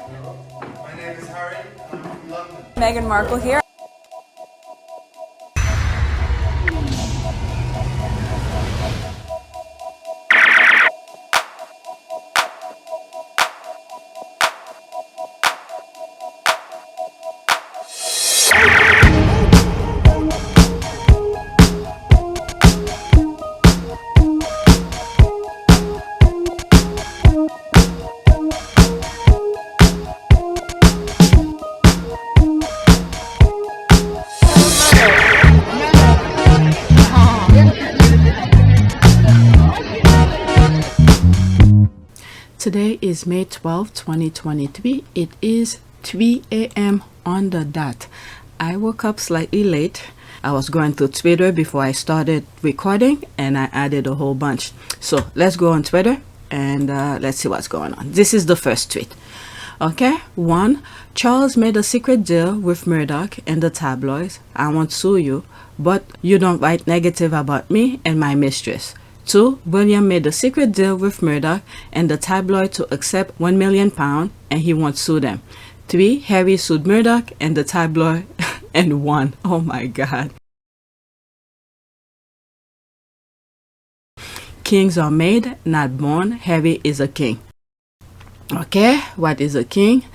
My name is Harry, and I'm from London. Meghan Markle here. Today is May 12, 2023. It is 3 a.m. on the dot. I woke up slightly late. I was going through Twitter before I started recording, and I added a whole bunch. So let's go on Twitter and let's see what's going on. This is the first tweet. Okay, 1. Charles made a secret deal with Murdock and the tabloids. I won't sue you, but you don't write negative about me and my mistress. 2. William made a secret deal with Murdock and the tabloid to accept £1 million and he won't sue them. 3. Harry sued Murdock and the tabloid and won. Oh my God. Kings are made, not born. Harry is a king. Okay, what is a king?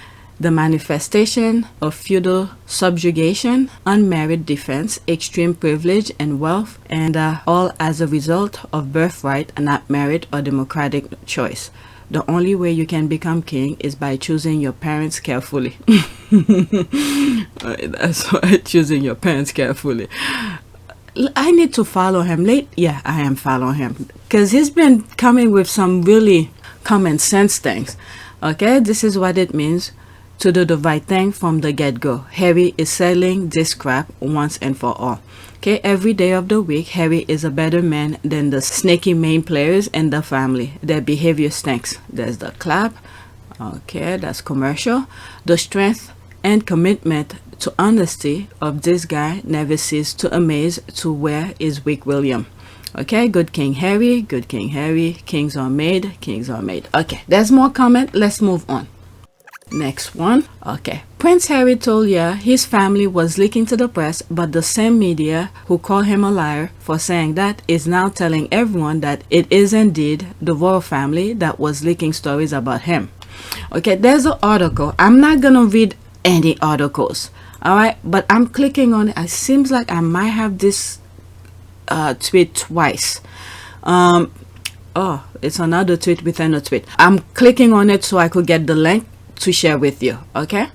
The manifestation of feudal subjugation, unmarried defense, extreme privilege and wealth, and all as a result of birthright, not merit or democratic choice. The only way you can become king is by choosing your parents carefully. That's why choosing your parents carefully. I need to follow him late. Yeah, I am following him because he's been coming with some really common sense things. Okay, this is what it means to do the right thing from the get-go. Harry is settling this crap once and for all. Okay, every day of the week, Harry is a better man than the snaky main players in the family. Their behavior stinks. There's the clap. Okay, that's commercial. The strength and commitment to honesty of this guy never cease to amaze. To where is weak William? Okay, good King Harry, good King Harry. Kings are made, kings are made. Okay, there's more comment. Let's move on. Next one. Okay, Prince Harry told ya his family was leaking to the press, but the same media who called him a liar for saying that is now telling everyone that it is indeed the royal family that was leaking stories about him. Okay, there's an article. I'm not gonna read any articles, all right, but I'm clicking on it. It seems like I might have this tweet twice. Oh, it's another tweet within a tweet. I'm clicking on it so I could get the link to share with you. Okay,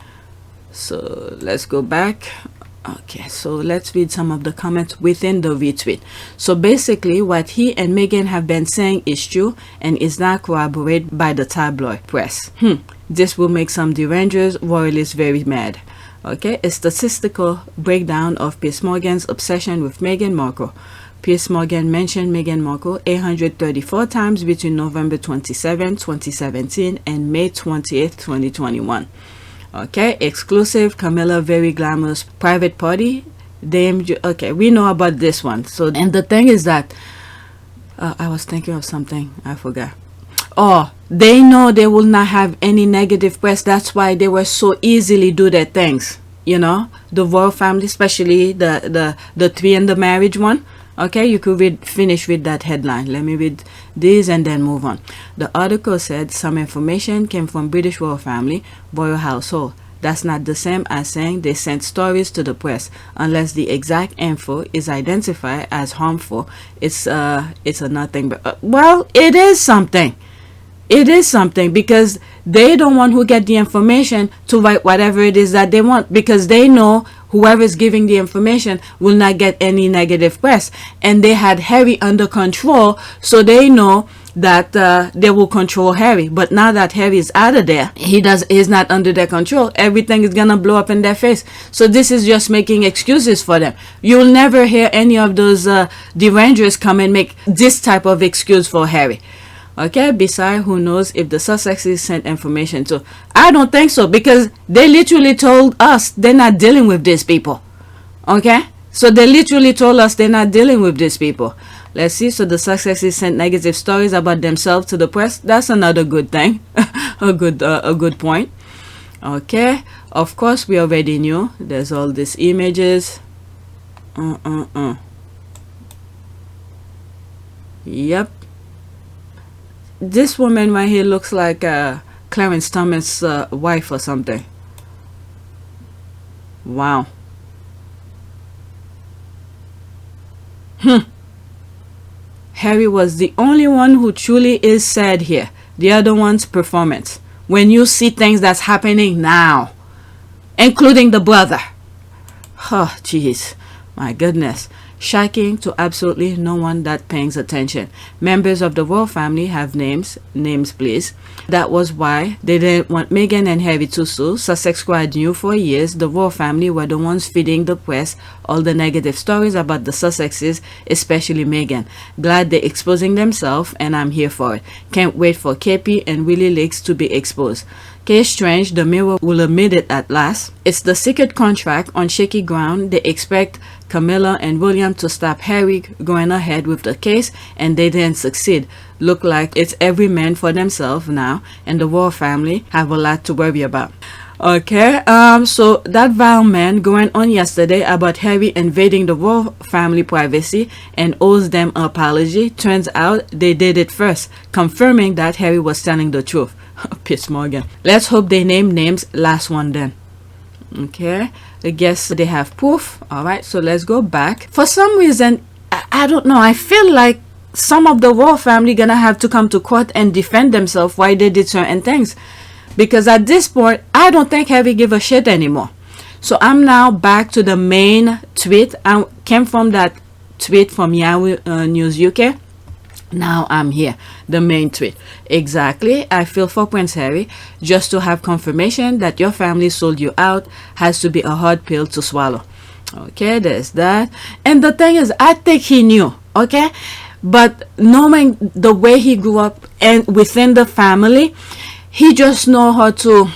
so let's go back. Okay, so let's read some of the comments within the retweet. So basically what he and Meghan have been saying is true and is not corroborated by the tabloid press. This will make some derangers royalists very mad. Okay, a statistical breakdown of Piers Morgan's obsession with Meghan Markle. Piers Morgan mentioned Meghan Markle 834 times between November 27, 2017 and May 28, 2021. Okay, exclusive Camilla very glamorous private party. Okay, we know about this one. So, and the thing is that I was thinking of something. I forgot. Oh, they know they will not have any negative press. That's why they were so easily do their things. You know, the royal family, especially the three and the marriage one. Okay, you could finish with that headline. Let me read these and then move on. The article said some information came from British royal family, royal household. That's not the same as saying they sent stories to the press. Unless the exact info is identified as harmful, it's a nothing. But well, it is something. It is something because they don't want who get the information to write whatever it is that they want, because they know whoever is giving the information will not get any negative press, and they had Harry under control, so they know that they will control Harry. But now that Harry is out of there, he's not under their control. Everything is gonna blow up in their face. So this is just making excuses for them. You'll never hear any of those derangers come and make this type of excuse for Harry. Okay, besides, who knows if the Sussexes sent information to? I don't think so, because they literally told us they're not dealing with these people. Okay, so they literally told us they're not dealing with these people. Let's see. So the Sussexes sent negative stories about themselves to the press. That's another good thing. a good point. Okay, of course we already knew. There's all these images. Yep. This woman right here looks like Clarence Thomas' wife or something. Wow. Harry was the only one who truly is sad here. The other one's performance. When you see things that's happening now, including the brother. Oh, jeez. My goodness. Shocking to absolutely no one that pays attention. Members of the royal family have names. Names, please. That was why they didn't want Meghan and Harry to sue. Sussex Squad knew for years the royal family were the ones feeding the press all the negative stories about the Sussexes, especially Meghan. Glad they're exposing themselves, and I'm here for it. Can't wait for KP and Willie Leaks to be exposed. Case strange, the Mirror will admit it at last. It's the secret contract on shaky ground. They expect Camilla and William to stop Harry going ahead with the case, and they didn't succeed. Look like it's every man for themselves now, and the royal family have a lot to worry about. Okay, so that vile man going on yesterday about Harry invading the royal family privacy and owes them an apology. Turns out they did it first, confirming that Harry was telling the truth. Piers Morgan. Let's hope they name names. Last one then. Okay, I guess they have proof. All right, so let's go back. For some reason, I don't know, I feel like some of the royal family gonna have to come to court and defend themselves why they did certain things, because at this point I don't think Harry give a shit anymore. So I'm now back to the main tweet. I came from that tweet from Yahoo News UK. Now I'm here, the main tweet. Exactly, I feel for Prince Harry. Just to have confirmation that your family sold you out has to be a hard pill to swallow. Okay, there's that. And the thing is, I think he knew, okay? But knowing the way he grew up and within the family, he just know how to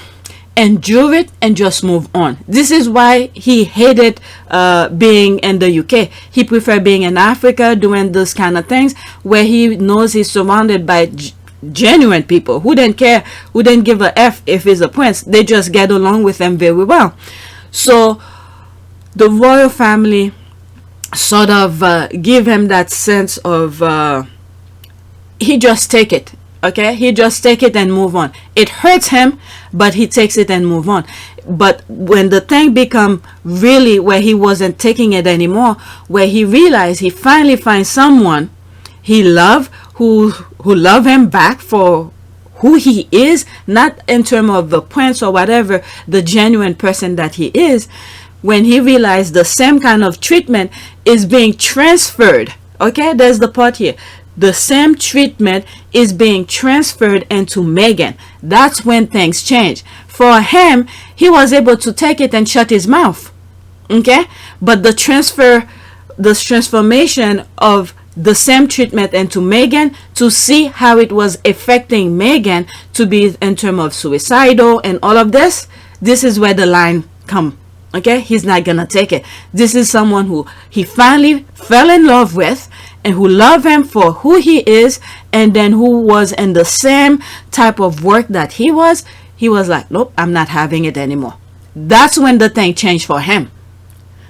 endure it and just move on. This is why he hated being in the UK. He preferred being in Africa doing this kind of things where he knows he's surrounded by genuine people who didn't care, who didn't give a F if he's a prince. They just get along with him very well. So the royal family sort of give him that sense of he just take it. Okay, he just take it and move on. It hurts him, but he takes it and move on. But when the thing become really where he wasn't taking it anymore, where he realized he finally finds someone he love, who love him back for who he is, not in terms of the prince or whatever, the genuine person that he is. When he realized the same kind of treatment is being transferred. Okay, there's the part here. The same treatment is being transferred into Meghan. That's when things change. For him, he was able to take it and shut his mouth. Okay? But the transformation of the same treatment into Meghan, to see how it was affecting Meghan to be in terms of suicidal and all of this is where the line come. Okay? He's not gonna take it. This is someone who he finally fell in love with, and who love him for who he is, and then who was in the same type of work that he was like, nope, I'm not having it anymore. That's when the thing changed for him.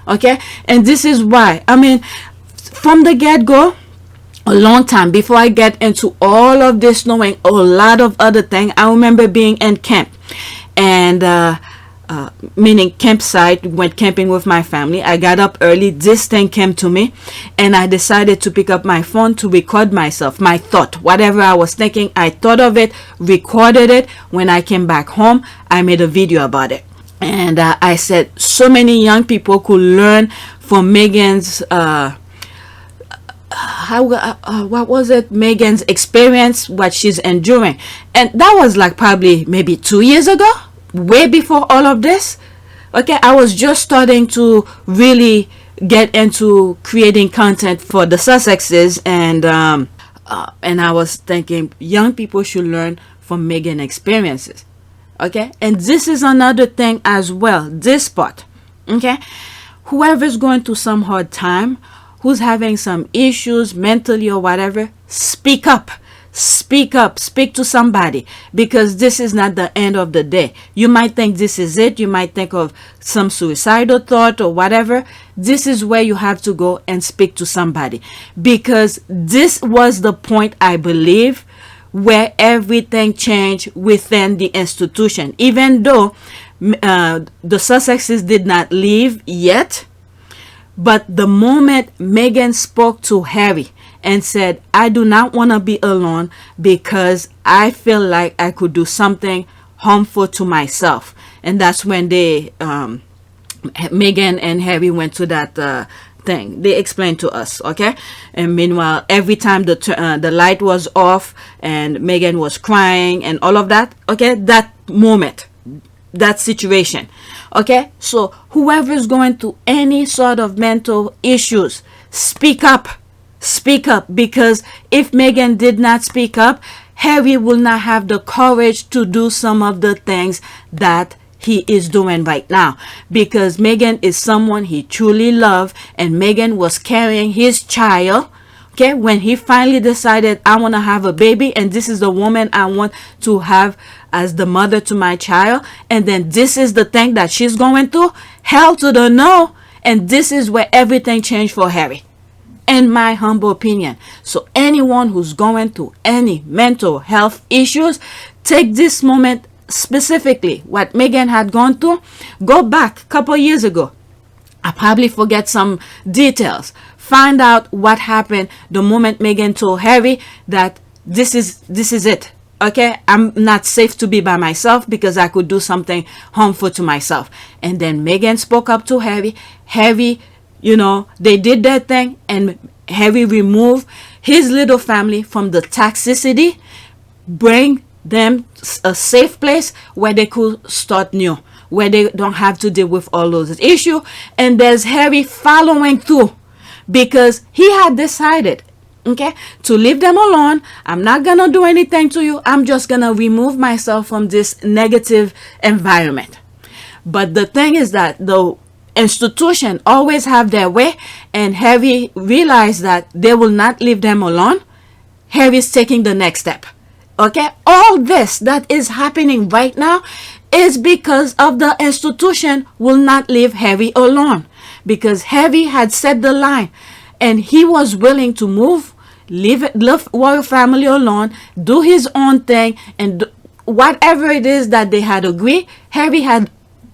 Okay? And this is why, I mean, from the get-go, a long time before I get into all of this, knowing a lot of other things, I remember being in camp, and meaning campsite, went camping with my family. I got up early, this thing came to me, and I decided to pick up my phone to record myself, my thought, whatever I was thinking. I thought of it, recorded it. When I came back home, I made a video about it, and I said so many young people could learn from Meghan's what was it, Meghan's experience, what she's enduring. And that was like probably maybe 2 years ago, way before all of this. Okay, I was just starting to really get into creating content for the Sussexes, and I was thinking young people should learn from Meghan experiences. Okay, and this is another thing as well, this part. Okay, whoever's going through some hard time, who's having some issues mentally or whatever, speak up. speak up, speak to somebody, because this is not the end of the day. You might think this is it. You might think of some suicidal thought or whatever. This is where you have to go and speak to somebody, because this was the point, I believe, where everything changed within the institution. Even though the Sussexes did not leave yet, but the moment Meghan spoke to Harry and said, I do not want to be alone because I feel like I could do something harmful to myself. And that's when they, Meghan and Harry went to that thing. They explained to us, okay? And meanwhile, every time the light was off and Meghan was crying and all of that, okay? That moment, that situation, okay? So whoever is going through any sort of mental issues, speak up. Speak up, because if Meghan did not speak up, Harry will not have the courage to do some of the things that he is doing right now, because Meghan is someone he truly loved, and Meghan was carrying his child. Okay, when he finally decided, I want to have a baby, and this is the woman I want to have as the mother to my child, and then this is the thing that she's going through, hell to the no. And this is where everything changed for Harry, in my humble opinion. So anyone who's going through any mental health issues, take this moment, specifically what Meghan had gone through. Go back a couple years ago. I probably forget some details. Find out what happened the moment Meghan told Harry that this is it. Okay, I'm not safe to be by myself because I could do something harmful to myself. And then Meghan spoke up to Harry. Harry, you know, they did their thing, and Harry removed his little family from the toxicity, bring them a safe place where they could start new, where they don't have to deal with all those issues. And there's Harry following through, because he had decided, okay, to leave them alone. I'm not gonna do anything to you. I'm just gonna remove myself from this negative environment. But the thing is that the institution always have their way, and Harry realized that they will not leave them alone. Harry's taking the next step. Okay, all this that is happening right now is because of the institution will not leave Harry alone, because Harry had set the line and he was willing to move, leave royal family alone, do his own thing, and whatever it is that they had agreed, Harry had,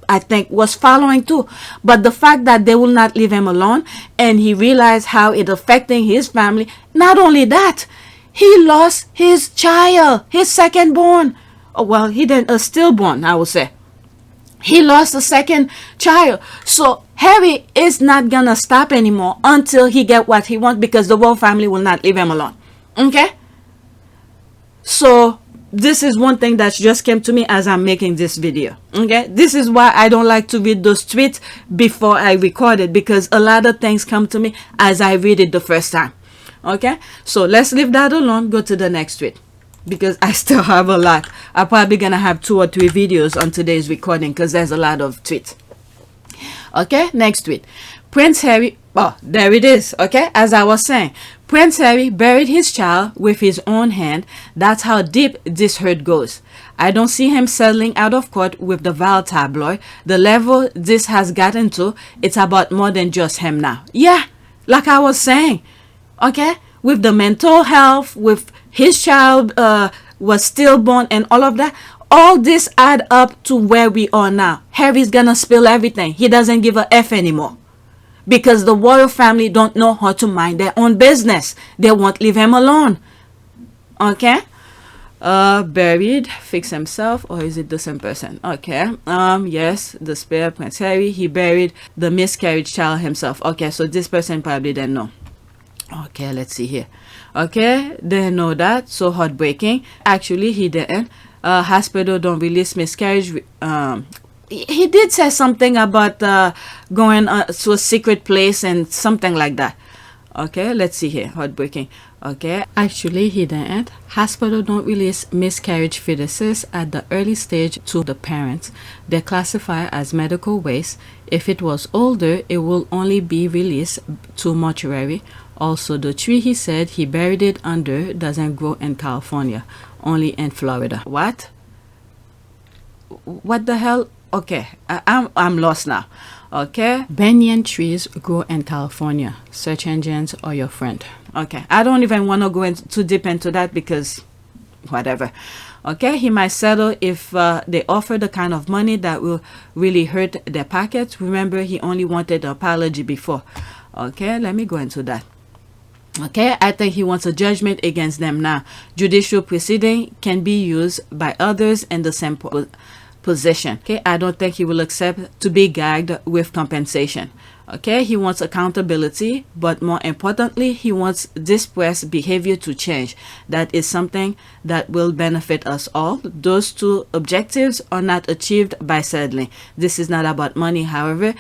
I think, was following too. But the fact that they will not leave him alone, and he realized how it affecting his family. Not only that, he lost his child, his second born. Oh, well, he didn't, a stillborn, I would say. He lost a second child. So Harry is not gonna stop anymore until he get what he wants, because the royal family will not leave him alone. Okay? So this is one thing that just came to me as I'm making this video. Okay, this is why I don't like to read those tweets before I record it, because a lot of things come to me as I read it the first time. Okay, so let's leave that alone. Go to the next tweet, because I still have a lot. I'm probably gonna have 2 or 3 videos on today's recording, because there's a lot of tweets. Okay, next tweet. Prince Harry, oh, there it is. Okay, as I was saying, Prince Harry buried his child with his own hand. That's how deep this hurt goes. I don't see him settling out of court with the vile tabloid. The level this has gotten to, it's about more than just him now. Yeah, like I was saying, okay, with the mental health, with his child was stillborn and all of that, all this add up to where we are now. Harry's gonna spill everything. He doesn't give a F anymore, because the royal family don't know how to mind their own business. They won't leave him alone. Okay, buried, fix himself, or is it the same person? Okay, yes, the spare Prince Harry, he buried the miscarried child himself. Okay, so this person probably didn't know. Okay, let's see here. Okay, didn't know that. So heartbreaking. Actually, he didn't. Hospital don't release miscarriage. He did say something about going to a secret place and something like that. Okay, let's see here. Heartbreaking. Okay, actually he didn't. Hospital don't release miscarriage fetuses at the early stage to the parents. They classify as medical waste. If it was older, it will only be released to mortuary. Also, the tree he said he buried it under doesn't grow in California, only in Florida. What? What the hell? Okay, I'm lost now. Okay, banyan trees grow in California. Search engines are your friend. Okay, I don't even want to go too deep into that because whatever. Okay, he might settle if they offer the kind of money that will really hurt their pockets. Remember, he only wanted an apology before. Okay, let me go into that. Okay, I think he wants a judgment against them now. Judicial proceeding can be used by others in the same position. Okay, I don't think he will accept to be gagged with compensation. Okay, he wants accountability, but more importantly, he wants dispress behavior to change. That is something that will benefit us all. Those two objectives are not achieved by settling. This is not about money, however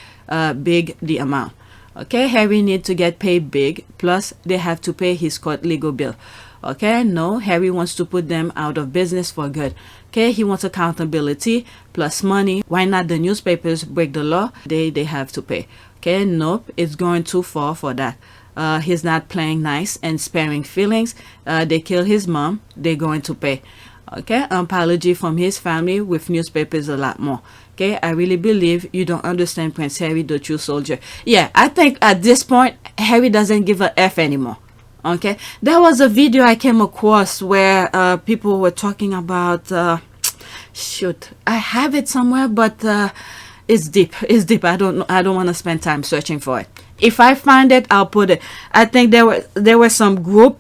big the amount. Okay, Harry needs to get paid big, plus they have to pay his court legal bill. Okay, no, Harry wants to put them out of business for good. Okay, he wants accountability plus money. Why not the newspapers break the law? They have to pay. Okay, nope, it's going too far for that. He's not playing nice and sparing feelings. They kill his mom, they're going to pay. Okay, apology from his family with newspapers a lot more. Okay, I really believe you don't understand Prince Harry, the true soldier. Yeah, I think at this point, Harry doesn't give a F anymore. Okay, there was a video I came across where people were talking about, shoot, I have it somewhere, but it's deep. It's deep. I don't want to spend time searching for it. If I find it, I'll put it. I think there were some group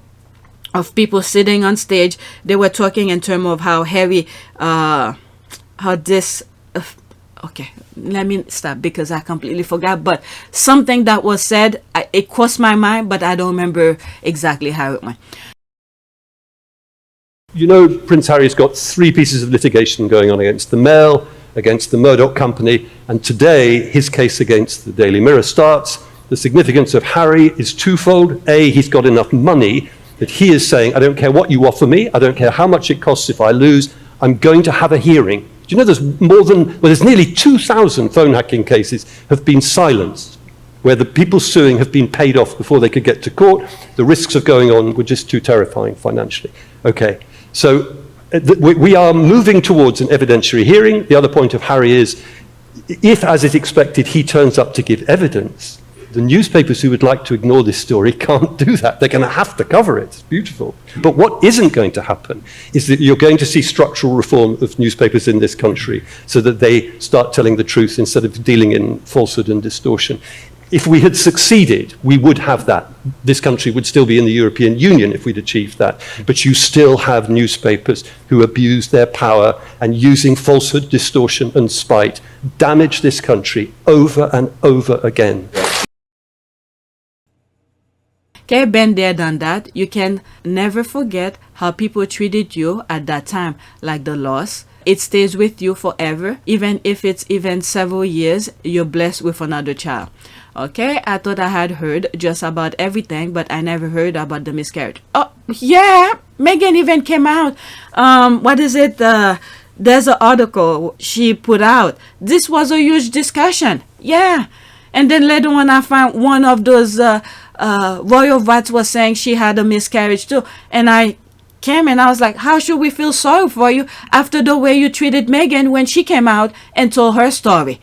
of people sitting on stage. They were talking in terms of how Harry, how this. Okay, let me stop because I completely forgot. But something that was said, it crossed my mind, but I don't remember exactly how it went. You know, Prince Harry's got 3 pieces of litigation going on against the Mail, against the Murdock company, and today his case against the Daily Mirror starts. The significance of Harry is twofold. A, he's got enough money that he is saying, I don't care what you offer me, I don't care how much it costs if I lose, I'm going to have a hearing. Do you know there's nearly 2,000 phone hacking cases have been silenced, where the people suing have been paid off before they could get to court. The risks of going on were just too terrifying financially. Okay, so we are moving towards an evidentiary hearing. The other point of Harry is, if, as is expected, he turns up to give evidence, the newspapers who would like to ignore this story can't do that. They're going to have to cover it. It's beautiful. But what isn't going to happen is that you're going to see structural reform of newspapers in this country so that they start telling the truth instead of dealing in falsehood and distortion. If we had succeeded, we would have that. This country would still be in the European Union if we'd achieved that. But you still have newspapers who abuse their power and, using falsehood, distortion, and spite, damage this country over and over again. Okay, been there, done that. You can never forget how people treated you at that time, like the loss. It stays with you forever, even if it's even several years, you're blessed with another child. Okay, I thought I had heard just about everything, but I never heard about the miscarriage. Oh, yeah, Meghan even came out. What is it? There's an article she put out. This was a huge discussion. Yeah. And then later on, I found one of those royal vats was saying she had a miscarriage too. And I came and I was like, how should we feel sorry for you after the way you treated Meghan when she came out and told her story?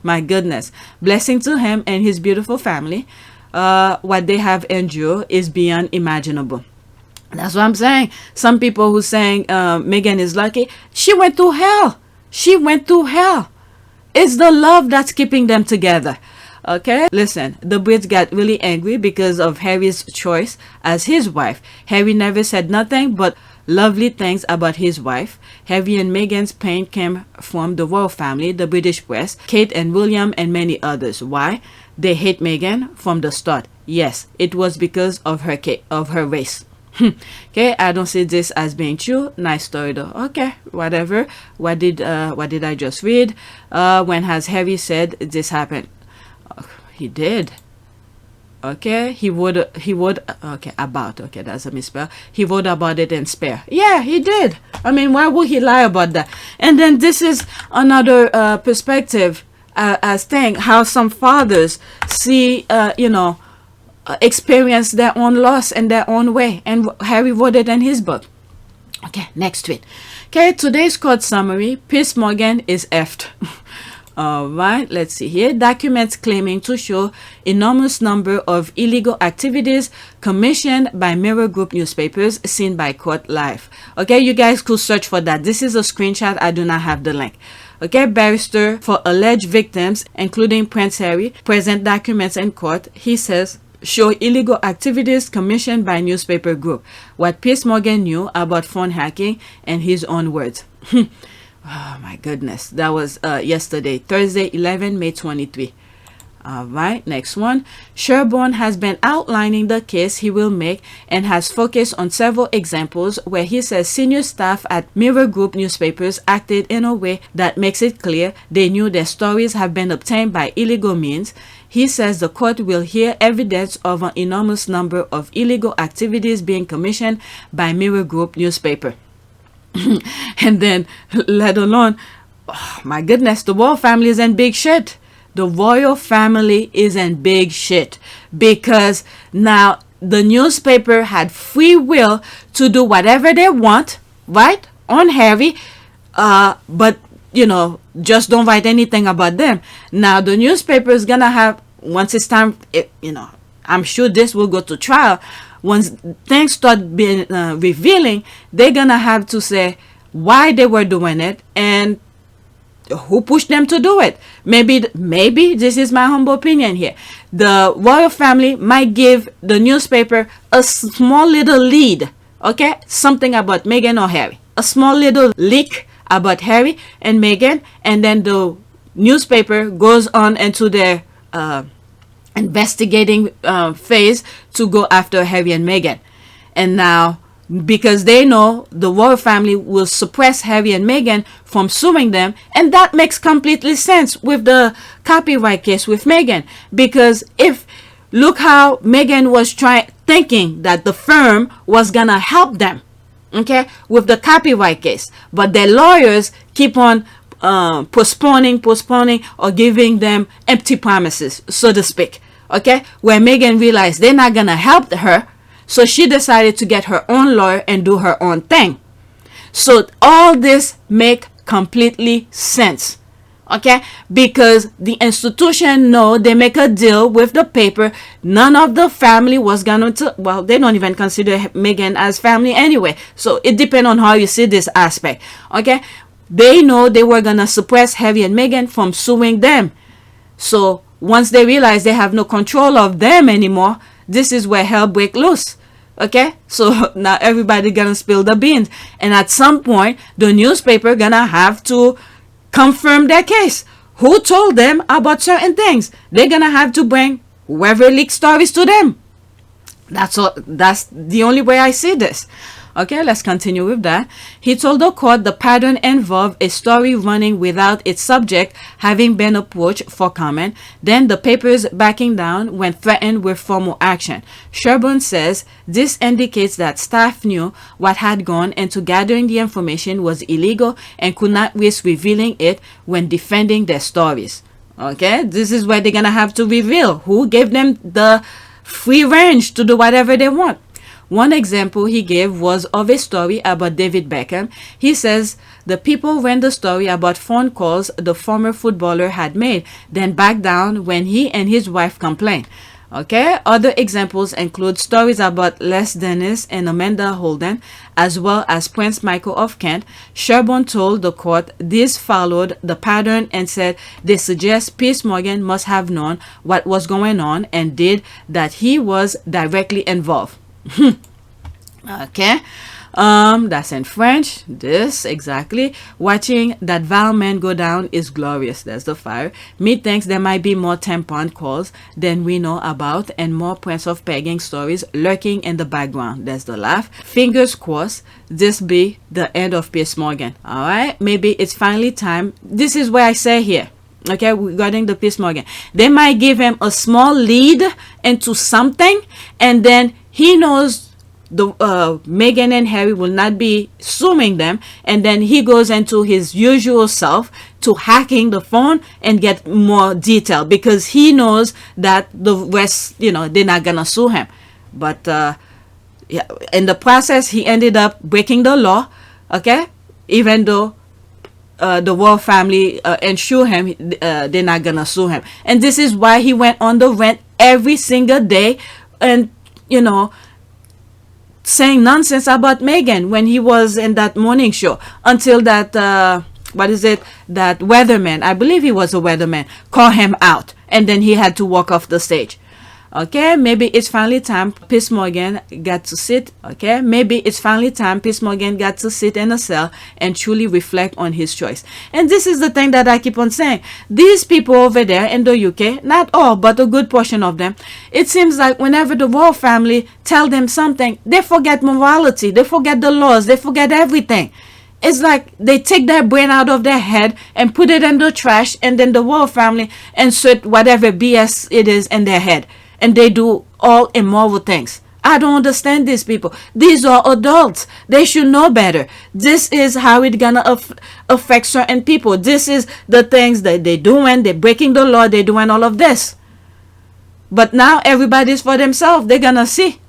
My goodness. Blessing to him and his beautiful family. What they have endured is beyond imaginable. That's what I'm saying. Some people who saying Meghan is lucky, she went through hell. She went through hell. It's the love that's keeping them together. Okay, listen, the Brits got really angry because of Harry's choice as his wife. Harry never said nothing but lovely things about his wife. Harry and Meghan's pain came from the royal family, the British press, Kate and William, and many others. Why? They hate Meghan from the start. Yes, it was because of her race. Okay, I don't see this as being true. Nice story though. Okay, whatever. What did I just read? When has Harry said this happened? He did. Okay, he would, okay, that's a misspell. He wrote about it in spare. Yeah, he did. I mean, why would he lie about that? And then this is another perspective as thing, how some fathers see, experience their own loss in their own way. And Harry wrote it in his book. Okay, next tweet. Okay, today's court summary. Piers Morgan is effed. All right, let's see here. Documents claiming to show enormous number of illegal activities commissioned by Mirror Group newspapers seen by court live. Okay, you guys could search for that. This is a screenshot. I do not have the link. Okay, barrister for alleged victims, including Prince Harry, present documents in court. He says, show illegal activities commissioned by newspaper group. What Piers Morgan knew about phone hacking in his own words. Oh my goodness, that was yesterday, Thursday, 11 May 23. All right, next one. Sherborne has been outlining the case he will make and has focused on several examples where he says senior staff at Mirror Group newspapers acted in a way that makes it clear they knew their stories have been obtained by illegal means. He says the court will hear evidence of an enormous number of illegal activities being commissioned by Mirror Group newspaper. And then, let alone, oh my goodness, the royal family is in big shit. The royal family is in big shit because now the newspaper had free will to do whatever they want, right, on Harry, but just don't write anything about them. Now the newspaper is gonna have, once it's time, I'm sure this will go to trial. Once things start being revealing, they're gonna have to say why they were doing it and who pushed them to do it. Maybe this is my humble opinion here. The royal family might give the newspaper a small little lead, okay, something about Meghan or Harry, a small little leak about Harry and Meghan, and then the newspaper goes on into their investigating phase to go after Harry and Meghan. And now, because they know the royal family will suppress Harry and Meghan from suing them, and that makes completely sense with the copyright case with Meghan, because look how Meghan was thinking that the firm was gonna help them, okay, with the copyright case, but their lawyers keep on postponing or giving them empty promises, so to speak, okay, where Meghan realized they're not gonna help her, so she decided to get her own lawyer and do her own thing. So all this make completely sense, okay, because the institution know they make a deal with the paper. None of the family was gonna they don't even consider Meghan as family anyway, so it depends on how you see this aspect, okay. They know they were gonna suppress Harry and Meghan from suing them. So once they realize they have no control of them anymore, this is where hell break loose. Okay, so now everybody gonna spill the beans, and at some point the newspaper gonna have to confirm their case. Who told them about certain things? They're gonna have to bring whoever leaked stories to them. That's the only way I see this. Okay, let's continue with that. He told the court the pattern involved a story running without its subject having been approached for comment, then the papers backing down when threatened with formal action. Sherborne says this indicates that staff knew what had gone into gathering the information was illegal and could not risk revealing it when defending their stories. Okay, this is where they're gonna have to reveal who gave them the free range to do whatever they want. One example he gave was of a story about David Beckham. He says the people ran the story about phone calls the former footballer had made, then backed down when he and his wife complained. Okay, other examples include stories about Les Dennis and Amanda Holden, as well as Prince Michael of Kent. Sherborne told the court this followed the pattern and said they suggest Piers Morgan must have known what was going on and did that he was directly involved. Okay, that's in French. This exactly. Watching that vile man go down is glorious. That's the fire. Me thinks there might be more tampon calls than we know about and more Prince of Pegging stories lurking in the background. That's the laugh. Fingers crossed this be the end of Piers Morgan. All right, maybe it's finally time. This is where I say here, Okay, regarding the Piers Morgan, they might give him a small lead into something, and then he knows the Meghan and Harry will not be suing them, and then he goes into his usual self to hacking the phone and get more detail, because he knows that the rest, you know, they're not gonna sue him. But yeah, in the process, he ended up breaking the law. Okay, even though the royal family ensure him they're not gonna sue him, and this is why he went on the rant every single day, and you know, saying nonsense about Meghan when he was in that morning show, until that that weatherman, I believe he was a weatherman, called him out, and then he had to walk off the stage. Okay, maybe it's finally time Piers Morgan got to sit. Okay, maybe it's finally time Piers Morgan got to sit in a cell and truly reflect on his choice. And this is the thing that I keep on saying. These people over there in the UK, not all, but a good portion of them, it seems like whenever the royal family tell them something, they forget morality, they forget the laws, they forget everything. It's like they take their brain out of their head and put it in the trash, and then the royal family insert whatever BS it is in their head. And they do all immoral things. I don't understand these people. These are adults. They should know better. This is how it's gonna affect certain people. This is the things that they're doing. They're breaking the law. They're doing all of this. But now everybody's for themselves. They're gonna see.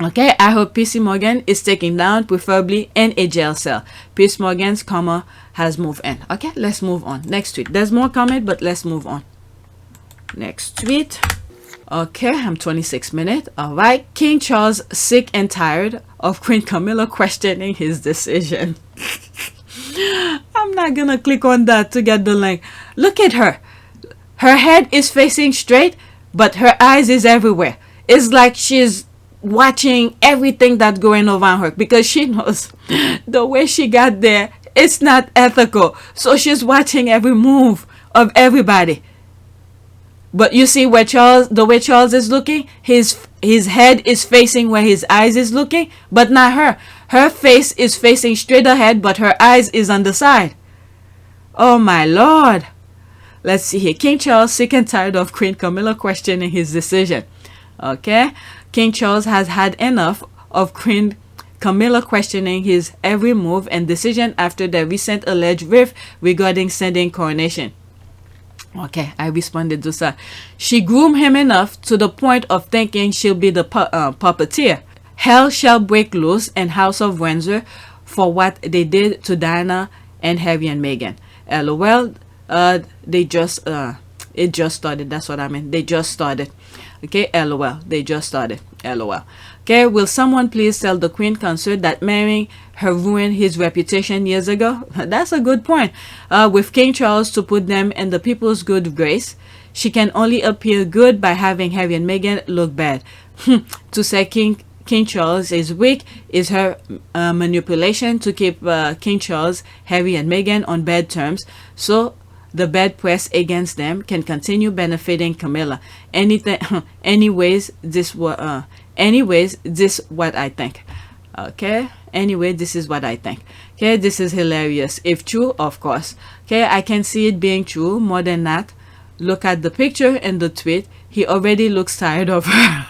Okay, I hope Piers Morgan is taken down, preferably in a jail cell. Piers Morgan's karma has moved in. Okay, let's move on. Next tweet. There's more comment, but let's move on. Next tweet. Okay, I'm 26 minutes. All right. King Charles sick and tired of Queen Camilla questioning his decision. I'm not gonna click on that to get the link. Look at her. Her head is facing straight, but her eyes is everywhere. It's like she's watching everything that's going on around her, because she knows the way she got there, it's not ethical. So she's watching every move of everybody. But you see where the way Charles is looking, his head is facing where his eyes is looking, but not her. Her face is facing straight ahead, but her eyes is on the side. Oh my Lord. Let's see here. King Charles sick and tired of Queen Camilla questioning his decision. Okay. King Charles has had enough of Queen Camilla questioning his every move and decision after the recent alleged rift regarding sending coronation. Okay, I responded to that. She groomed him enough to the point of thinking she'll be the puppeteer. Hell shall break loose in House of Windsor for what they did to Diana and Harry and Meghan. LOL, it just started. That's what I mean. They just started. Okay, LOL. They just started. LOL. Okay, will someone please tell the Queen Consort that marrying her ruined his reputation years ago? That's a good point. With King Charles to put them in the people's good grace, she can only appear good by having Harry and Meghan look bad. To say King Charles is weak is her manipulation to keep King Charles, Harry and Meghan on bad terms, so the bad press against them can continue benefiting Camilla. Anyways, this what I think. Okay, anyway, this is what I think. Okay, this is hilarious if true, of course. Okay, I can see it being true. More than that, look at the picture in the tweet. He already looks tired of her.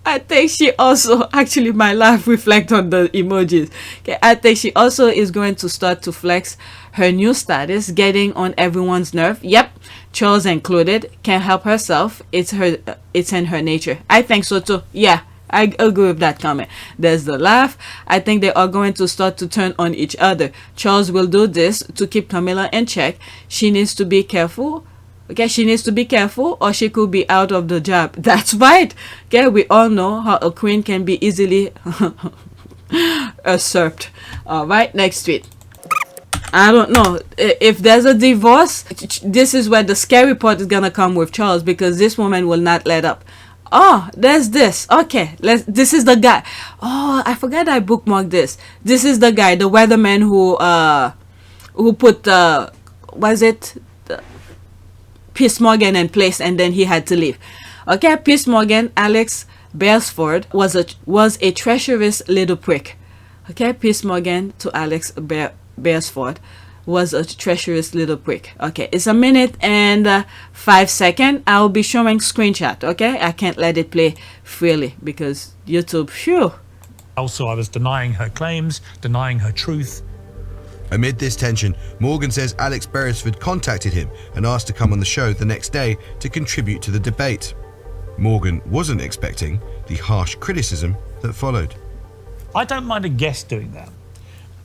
I think she also, actually my laugh reflect on the emojis. Okay, I think she also is going to start to flex her new status, getting on everyone's nerve. Yep, Charles included. Can't help herself. It's in her nature. I think so too. Yeah, I agree with that comment. There's the laugh. I think they are going to start to turn on each other. Charles will do this to keep Camilla in check. She needs to be careful. Okay, she needs to be careful or she could be out of the job. That's right. Okay, we all know how a queen can be easily usurped. All right, next tweet. I don't know if there's a divorce. This is where the scary part is gonna come with Charles, because this woman will not let up. Oh, there's this. Okay, this is the guy. Oh, I forgot I bookmarked this. This is the guy, the weatherman who put was it Piers Morgan in place, and then he had to leave. Okay, Piers Morgan, Alex Beresford was a treacherous little prick. Okay, Piers Morgan to Alex Beresford was a treacherous little prick. Okay, it's a minute and 5 seconds. I'll be showing screenshot. Okay, I can't let it play freely because YouTube. Phew. Also, I was denying her claims, denying her truth. Amid this tension, Morgan says Alex Beresford contacted him and asked to come on the show the next day to contribute to the debate. Morgan wasn't expecting the harsh criticism that followed. I don't mind a guest doing that,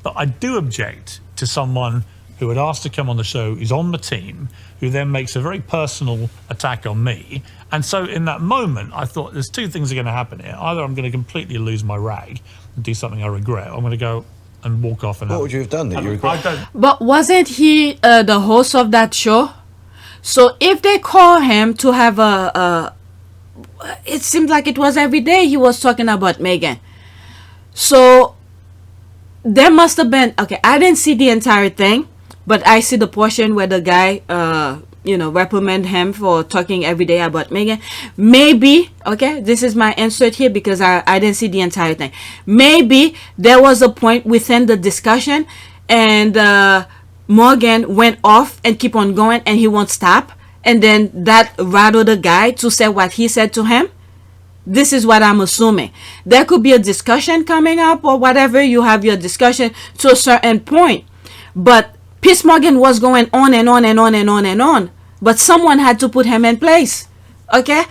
but I do object to someone who had asked to come on the show, is on the team, who then makes a very personal attack on me. And so in that moment, I thought there's two things are going to happen here. Either I'm going to completely lose my rag and do something I regret, or I'm going to go and walk off. And What would you have done that you regret? But wasn't he the host of that show? So if they call him to have it seems like it was every day he was talking about Meghan. So there must have been, okay, I didn't see the entire thing, but I see the portion where the guy, reprimand him for talking every day about Meghan. Maybe, okay, this is my insert here because I didn't see the entire thing. Maybe there was a point within the discussion and Morgan went off and keep on going and he won't stop. And then that rattled the guy to say what he said to him. This is what I'm assuming. There could be a discussion coming up or whatever. You have your discussion to a certain point. But Piers Morgan was going on and on and on and on and on. But someone had to put him in place. Okay?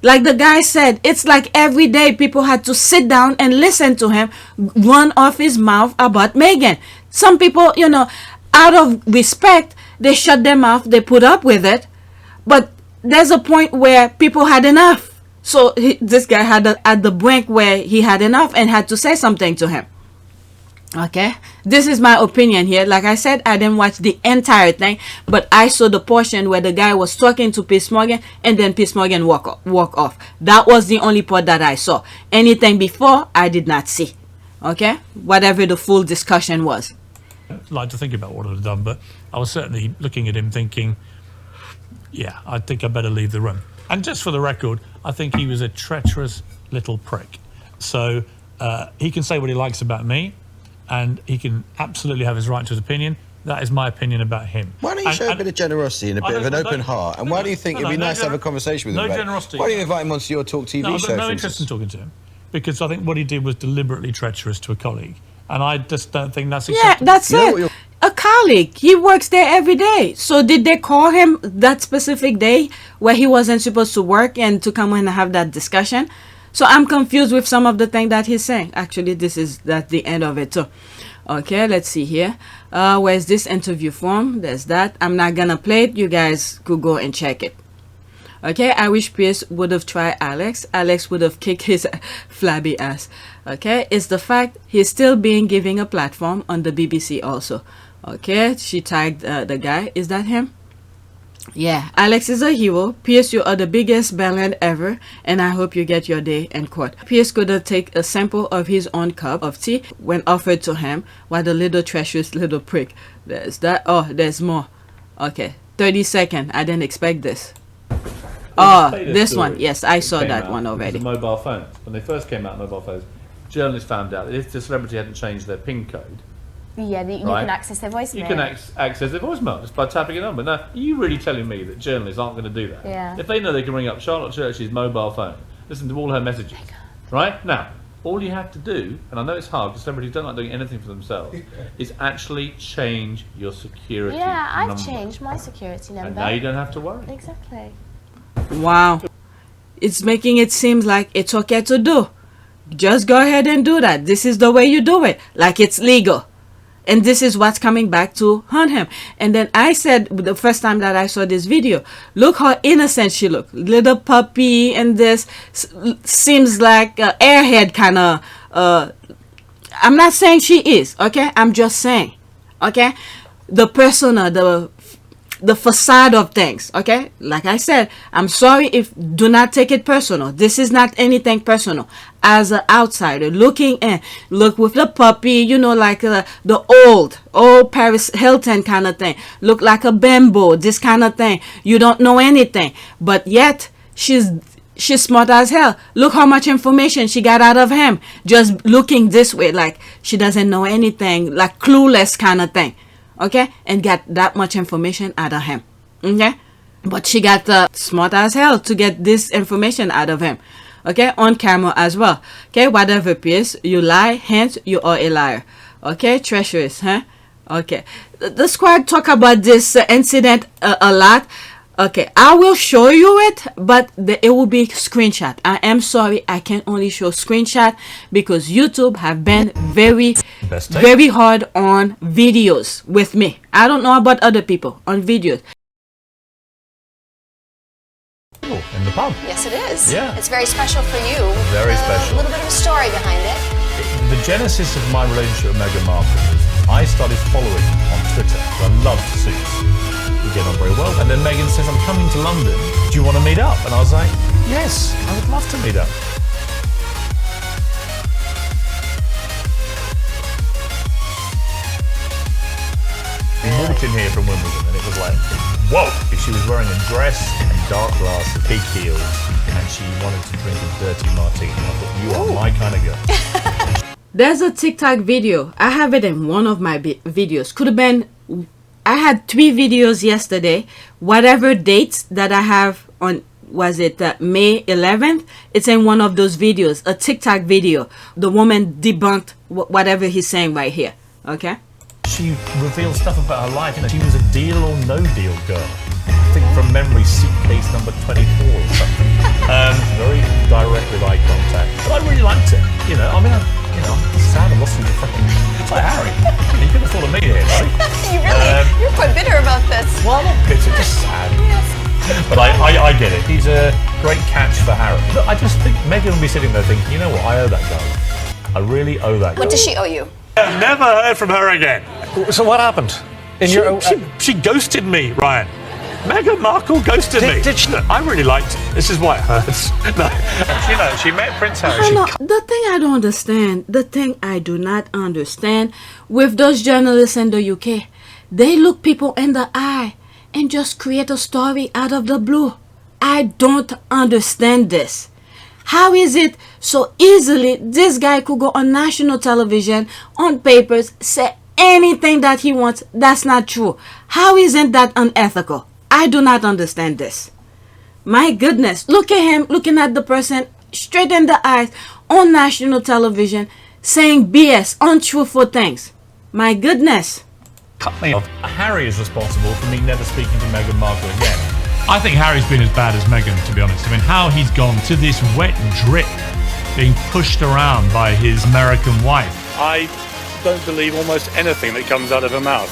Like the guy said, it's like every day people had to sit down and listen to him run off his mouth about Meghan. Some people, out of respect, they shut their mouth, they put up with it. But there's a point where people had enough. So this guy had at the brink where he had enough and had to say something to him. Okay, this is my opinion here. Like I said, I didn't watch the entire thing, but I saw the portion where the guy was talking to Piers Morgan and then Piers Morgan walk off. That was the only part that I saw. Anything before, I did not see. Okay, whatever the full discussion was. I'd like to think about what I'd have done, but I was certainly looking at him thinking, yeah, I think I better leave the room. And just for the record, I think he was a treacherous little prick. So he can say what he likes about me, and he can absolutely have his right to his opinion. That is my opinion about him. Why don't you show a bit of generosity and a bit of an open heart? And why do you think it'd be nice to have a conversation with him? No generosity. Why don't you invite him onto your Talk TV show? I've got no interest in talking to him, because I think what he did was deliberately treacherous to a colleague. And I just don't think that's acceptable. Yeah, that's it. A colleague. He works there every day. So did they call him that specific day where he wasn't supposed to work and to come in and have that discussion? So I'm confused with some of the things that he's saying. Actually, that's the end of it too. Okay, let's see here. Where's this interview form? There's that. I'm not gonna play it. You guys could go and check it. Okay, I wish Piers would have tried Alex. Alex would have kicked his flabby ass. Okay, it's the fact he's still being given a platform on the BBC also. Okay, she tagged the guy. Is that him? Yeah, Alex is a hero. Piers, you are the biggest bellend ever, and I hope you get your day in court. Piers could have taken a sample of his own cup of tea when offered to him, while the little treacherous little prick. There's that. Oh, there's more. Okay, 30 seconds. I didn't expect this. Oh, this one. Yes, I saw that one already. The mobile phones. When they first came out, mobile phones, journalists found out that if the celebrity hadn't changed their PIN code, yeah, you can access their voicemail. you can access their voicemail just by tapping a number. Now, are you really telling me that journalists aren't going to do that? Yeah. If they know they can ring up Charlotte Church's mobile phone, listen to all her messages, right? Now, all you have to do, and I know it's hard because celebrities don't like doing anything for themselves, is actually change your security number. Yeah, I've changed my security number. And now you don't have to worry. Exactly. Wow. It's making it seem like it's okay to do. Just go ahead and do that. This is the way you do it. Like it's legal. And this is what's coming back to haunt him. And then I said the first time that I saw this video, look how innocent she looked. Little puppy, and this seems like airhead kind of. I'm not saying she is, okay? I'm just saying, okay? The persona, the facade of things, okay? Like I said, I'm sorry if do not take it personal. This is not anything personal. As an outsider looking in, look with the puppy, like the old Paris Hilton kind of thing. Look like a bimbo, this kind of thing. You don't know anything, but yet she's smart as hell. Look how much information she got out of him just looking this way, like she doesn't know anything, like clueless kind of thing. okay, and get that much information out of him, okay? But she got smart as hell to get this information out of him, okay, on camera as well, okay? Whatever, Piers, you lie, hence you are a liar, okay? Treacherous, huh? Okay, the squad talk about this incident a lot. Okay, I will show you it, but it will be screenshot. I am sorry, I can only show screenshot because YouTube have been very hard on videos with me. I don't know about other people on videos. In the pub. Yes, it is. Yeah. It's very special for you. Very special. A little bit of a story behind it. The genesis of my relationship with Meghan Markle was I started following on Twitter. I loved Suits. We get on very well. And then Meghan says, I'm coming to London. Do you want to meet up? And I was like, yes, I would love to meet up. We walked in here from Wimbledon and it was like, whoa! She was wearing a dress and dark glasses, big heels, and she wanted to drink a dirty martini. I thought, you are my kind of girl. There's a TikTok video. I have it in one of my videos. Could have been, I had 3 videos yesterday. Whatever dates that I have on, was it May 11th? It's in one of those videos, a TikTok video. The woman debunked whatever he's saying right here, okay? She revealed stuff about her life. You know, she was a deal or no deal girl. I think from memory, suitcase number 24 or something. Very direct with eye contact. But I really liked it. You know, I mean, I'm sad I lost you to fucking... It's like Harry. You couldn't afford me here, right? You really, you're quite bitter about this. Well, I'm not bitter, just sad. But I get it. He's a great catch for Harry. Look, I just think Meghan will be sitting there thinking, you know what, I owe that guy. I really owe that guy. What does she owe you? I've never heard from her again. So what happened? She ghosted me, Ryan. Meghan Markle ghosted me. Did she? I really liked it. This is why it hurts. No. You know, she met Prince Harry. I know, the thing I don't understand, the thing I do not understand with those journalists in the UK, they look people in the eye and just create a story out of the blue. I don't understand this. How is it so easily this guy could go on national television, on papers, say anything that he wants? That's not true. How isn't that unethical? I do not understand this. My goodness, look at him looking at the person straight in the eyes on national television saying BS, untruthful things. My goodness. Cut me off. Harry is responsible for me never speaking to Meghan Markle again. I think Harry's been as bad as Meghan, to be honest. I mean, how he's gone to this wet drip, being pushed around by his American wife. I don't believe almost anything that comes out of her mouth.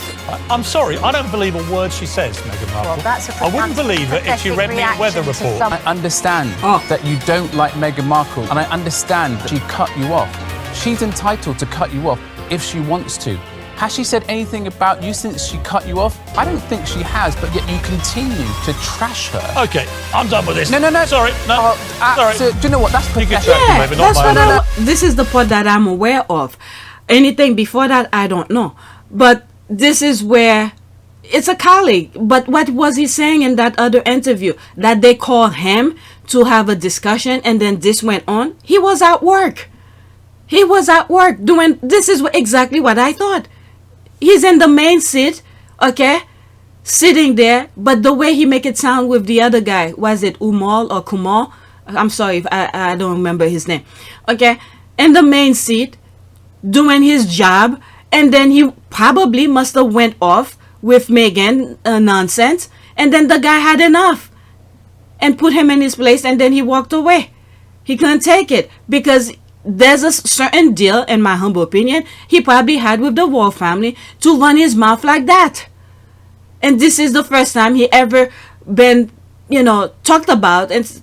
I'm sorry, I don't believe a word she says, Meghan Markle. Well, that's a I wouldn't believe it if she read me a weather report. I understand that you don't like Meghan Markle, and I understand that she cut you off. She's entitled to cut you off if she wants to. Has she said anything about you since she cut you off? I don't think she has, but yet you continue to trash her. Okay, I'm done with this. No. Sorry, no. Sorry. So, do you know what? That's You can pathetic. check Yeah, maybe, that's not mine. what this is the part that I'm aware of. Anything before that, I don't know. But this is where it's a colleague. But what was he saying in that other interview? That they called him to have a discussion and then this went on? He was at work. He was at work doing, this is exactly what I thought. He's in the main seat, okay, sitting there, but the way he make it sound with the other guy, was it Umal or Kumal? I'm sorry if I don't remember his name. Okay, in the main seat, doing his job, and then he probably must have went off with Meghan nonsense, and then the guy had enough and put him in his place, and then he walked away. He couldn't take it because there's a certain deal, in my humble opinion, he probably had with the royal family to run his mouth like that. And this is the first time he ever been, talked about, and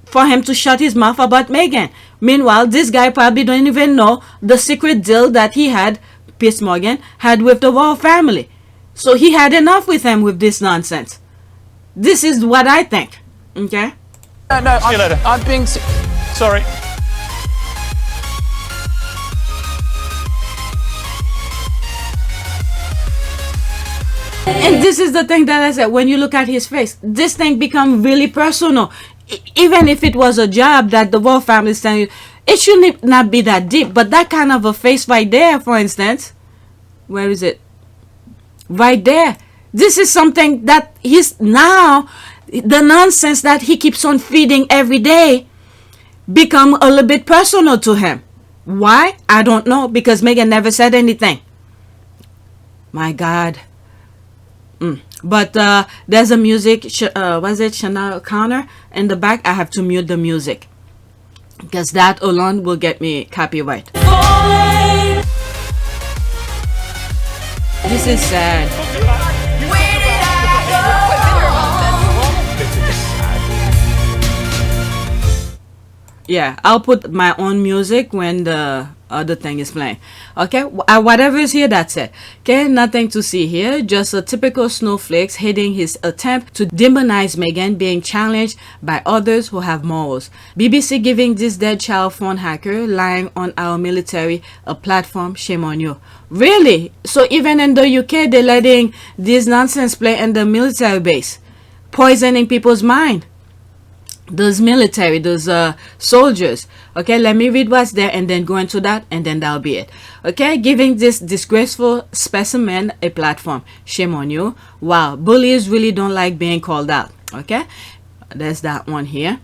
for him to shut his mouth about Meghan. Meanwhile, this guy probably don't even know the secret deal that he had, Piers Morgan, had with the royal family. So he had enough with him with this nonsense. This is what I think. Okay? No, See you later. I'm being... Sorry. And this is the thing that I said, when you look at his face, this thing become really personal. Even if it was a job that the royal family is telling you, it should not be that deep. But that kind of a face right there, for instance, where is it? right there. This is something that he's now, the nonsense that he keeps on feeding every day become a little bit personal to him. Why? I don't know, because Meghan never said anything. My God. But there's a music, was it Chanel Connor in the back? I have to mute the music because that alone will get me copyright. This is sad. Yeah, I'll put my own music when the other thing is playing. Okay, whatever is here, that's it. Okay, nothing to see here. Just a typical snowflakes hitting his attempt to demonize Meghan, being challenged by others who have morals. BBC giving this dead child phone hacker lying on our military a platform. Shame on you. Really? So even in the UK, they're letting this nonsense play in the military base, poisoning people's mind. Those military, those soldiers. Okay, let me read what's there and then go into that, and then that'll be it. Okay, giving this disgraceful specimen a platform. Shame on you. Wow, bullies really don't like being called out. Okay, there's that one here.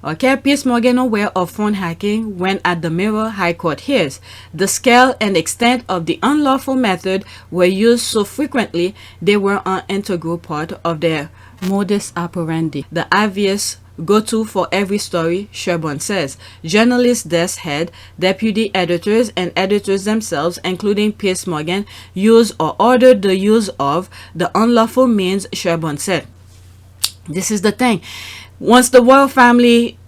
Okay, Piers Morgan aware of phone hacking when at the Mirror High Court hears. The scale and extent of the unlawful method were used so frequently they were an integral part of their modus operandi. The obvious go-to for every story, Sherborne says. Journalist desk head, deputy editors, and editors themselves, including Piers Morgan, use or ordered the use of the unlawful means, Sherborne said. This is the thing. Once the royal family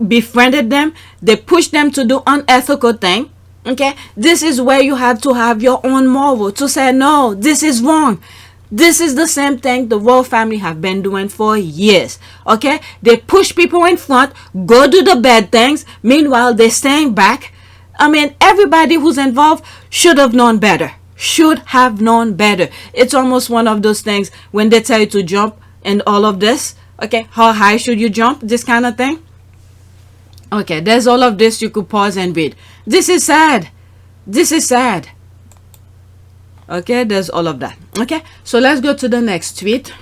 befriended them, they pushed them to do unethical thing. Okay, this is where you have to have your own moral to say, no, this is wrong. This is the same thing the royal family have been doing for years. Okay, they push people in front, go do the bad things. Meanwhile, they're staying back. I mean, everybody who's involved should have known better. Should have known better. It's almost one of those things when they tell you to jump and all of this. Okay, how high should you jump? This kind of thing. Okay, there's all of this. You could pause and read. This is sad. This is sad. Okay, there's all of that. Okay, so let's go to the next tweet.